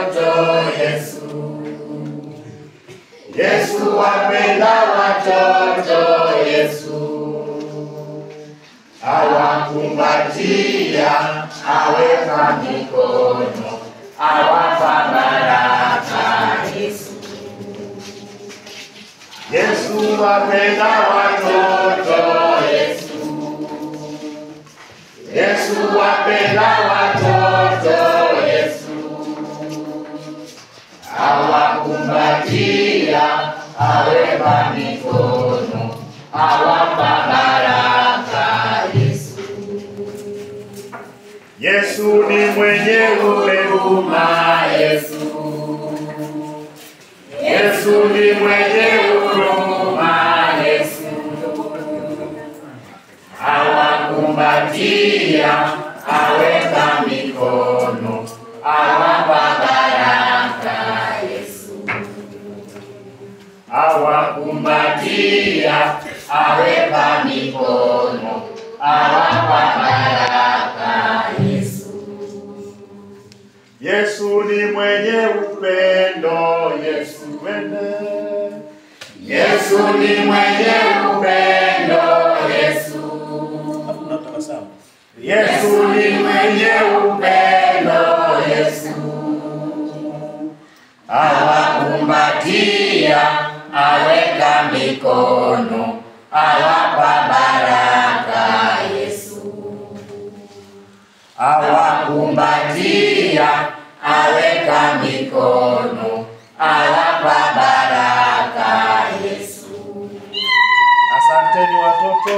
watoto Yesu. Yesu wapenda watoto Yesu. Awakumbatia, aweka mikono, awapa baraka Yesu. Yesu wapenda watoto Yesu. Yesu wapenda watoto Yesu. Awakumbatia, aweka mikono, awapa baraka Yesu. Yesu ni mwenye huruma Yesu. Yesu ni mwenye huruma Yesu. Awakumbatia, aweka mikono, awapa baraka Yesu. Awakumbatia, aweka mikono, awapa baraka Yesu. Yesu ni mwenye upendo Yesu wende. Yesu ni mwenye upendo Yesu. Yesu ni mwenye upendo Yesu. Awakumbatia, aweka mikono, awapa baraka Yesu. Awakumbatia, aweka mikono, awapa baraka Yesu. Asanteni watoto.